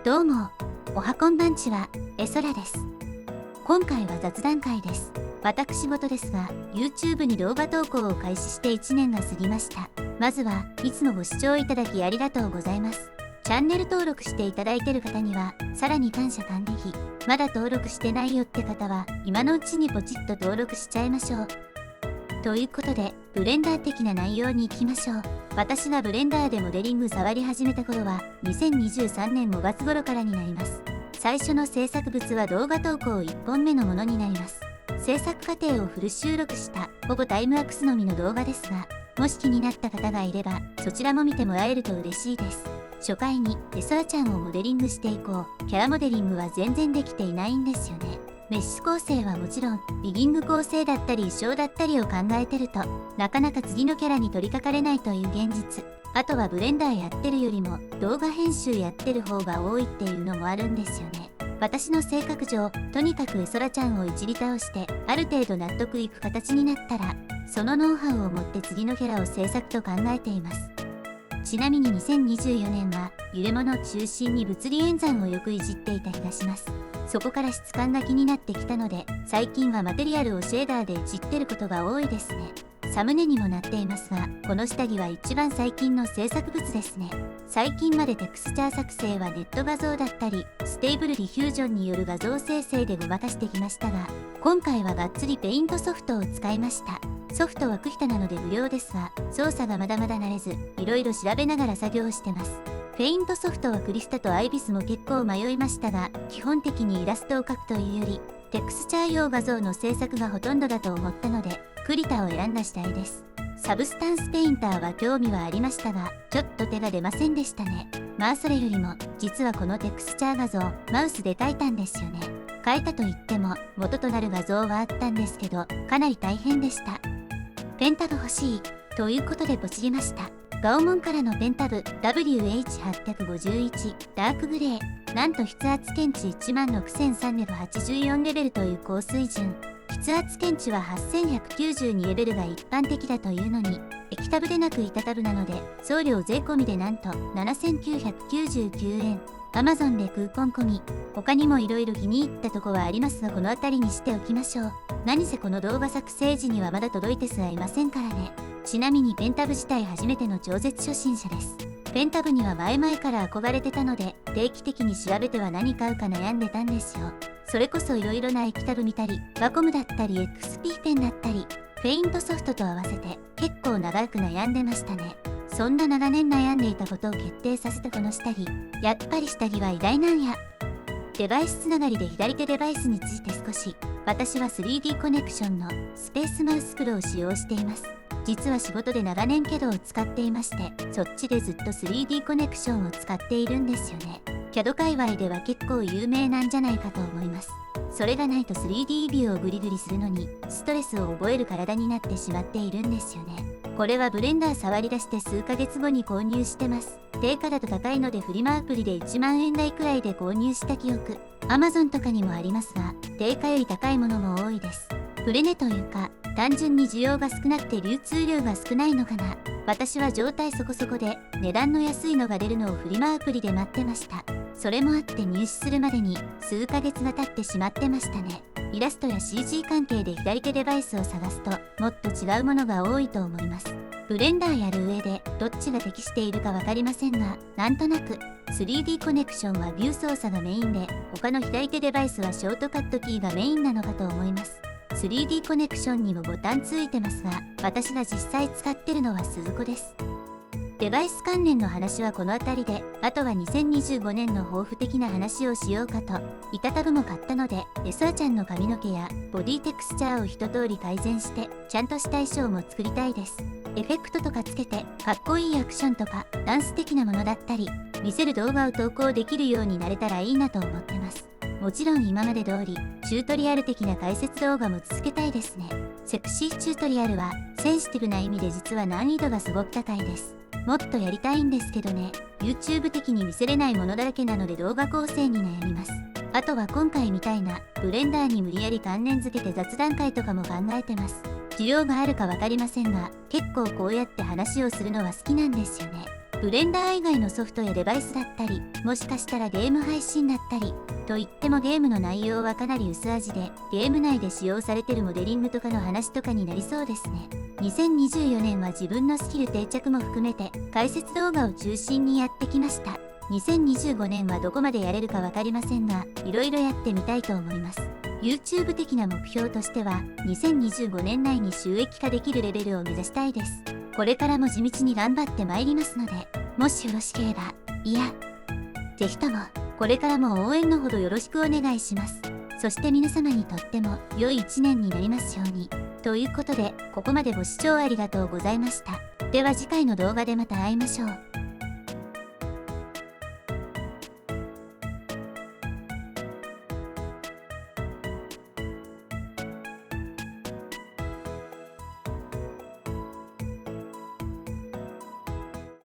どうも、おはこんばんちは、えそらです。今回は雑談会です。私事ですが、YouTube に動画投稿を開始して1年が過ぎました。まずはいつもご視聴いただきありがとうございます。チャンネル登録していただいている方には、さらに感謝感激。まだ登録してないよって方は、今のうちにポチッと登録しちゃいましょう。ということで、ブレンダー的な内容に行きましょう。私がブレンダーでモデリング触り始めた頃は、2023年5月頃からになります。最初の制作物は動画投稿1本目のものになります。制作過程をフル収録したほぼタイムアップスのみの動画ですが、もし気になった方がいればそちらも見てもらえると嬉しいです。初回にエソラちゃんをモデリングしていこう。キャラモデリングは全然できていないんですよね。メッシュ構成はもちろんビギング構成だったり衣装だったりを考えてるとなかなか次のキャラに取り掛かれないという現実。あとはブレンダーやってるよりも動画編集やってる方が多いっていうのもあるんですよね。私の性格上、とにかくエソラちゃんをいじり倒してある程度納得いく形になったらそのノウハウを持って次のキャラを制作と考えています。ちなみに2024年は揺れ物を中心に物理演算をよくいじっていた気がします。そこから質感が気になってきたので最近はマテリアルをシェーダーでいじってることが多いですね。サムネにもなっていますが、この下着は一番最近の制作物ですね。最近までテクスチャー作成はネット画像だったりステーブルディフュージョンによる画像生成でごまかしてきましたが、今回はがっつりペイントソフトを使いました。ソフトはクヒタなので無料ですが、操作がまだまだ慣れずいろいろ調べながら作業してます。ペイントソフトはクリスタとアイビスも結構迷いましたが、基本的にイラストを描くというよりテクスチャー用画像の制作がほとんどだと思ったのでクリタを選んだ次第です。サブスタンスペインターは興味はありましたがちょっと手が出ませんでしたね。まあそれよりも実はこのテクスチャー画像マウスで描いたんですよね。描いたといっても元となる画像はあったんですけどかなり大変でした。ペンタブ欲しいということでポチりました。ガオモンからのペンタブ WH851 ダークグレー、なんと筆圧検知 16,384 レベルという高水準。筆圧検知は8192レベルが一般的だというのに液タブでなく板タブなので送料税込みでなんと7999円。Amazon でクーポン込み。他にもいろいろ気に入ったとこはありますがこの辺りにしておきましょう。何せこの動画作成時にはまだ届いてすらいませんからね。ちなみにペンタブ自体初めての超絶初心者です。ペンタブには前々から憧れてたので定期的に調べては何買うか悩んでたんですよ。それこそいろいろな液タブ見たりワコムだったり XP ペンだったりペイントソフトと合わせて結構長く悩んでましたね。そんな長年悩んでいたことを決定させたこの下着、やっぱり下着は偉大なんや。デバイスつながりで左手デバイスについて少し。私は 3D コネクションのスペースマウスプロを使用しています。実は仕事で長年CADを使っていましてそっちでずっと 3D コネクションを使っているんですよね。CAD 界隈では結構有名なんじゃないかと思います。それがないと 3D ビューをグリグリするのにストレスを覚える体になってしまっているんですよね。これはブレンダー触り出して数ヶ月後に購入してます。定価だと高いのでフリマアプリで1万円台くらいで購入した記憶。Amazon とかにもありますが定価より高いものも多いです。プレネというか単純に需要が少なくて流通量が少ないのかな。私は状態そこそこで値段の安いのが出るのをフリマアプリで待ってました。それもあって入手するまでに数ヶ月が経ってしまってましたね。イラストや CG 関係で左手デバイスを探すともっと違うものが多いと思います。ブレンダーやる上でどっちが適しているか分かりませんがなんとなく 3D コネクションはビュー操作がメインで他の左手デバイスはショートカットキーがメインなのかと思います。3D コネクションにもボタンついてますが私が実際使ってるのは鈴子です。デバイス関連の話はこの辺りで、あとは2025年の抱負的な話をしようかと。板タブも買ったのでエソラちゃんの髪の毛やボディテクスチャーを一通り改善してちゃんとした衣装も作りたいです。エフェクトとかつけてかっこいいアクションとかダンス的なものだったり見せる動画を投稿できるようになれたらいいなと思ってます。もちろん今まで通りチュートリアル的な解説動画も続けたいですね。セクシーチュートリアルはセンシティブな意味で実は難易度がすごく高いです。もっとやりたいんですけどね。 YouTube 的に見せれないものだらけなので動画構成に悩みます。あとは今回みたいなブレンダーに無理やり関連付けて雑談会とかも考えてます。需要があるか分かりませんが結構こうやって話をするのは好きなんですよね。ブレンダー以外のソフトやデバイスだったり、もしかしたらゲーム配信だったり、といってもゲームの内容はかなり薄味で、ゲーム内で使用されているモデリングとかの話とかになりそうですね。2024年は自分のスキル定着も含めて、解説動画を中心にやってきました。2025年はどこまでやれるかわかりませんが、いろいろやってみたいと思います。YouTube 的な目標としては、2025年内に収益化できるレベルを目指したいです。これからも地道に頑張ってまいりますので、もしよろしければ、いや、ぜひとも、これからも応援のほどよろしくお願いします。そして皆様にとっても良い一年になりますように。ということで、ここまでご視聴ありがとうございました。では次回の動画でまた会いましょう。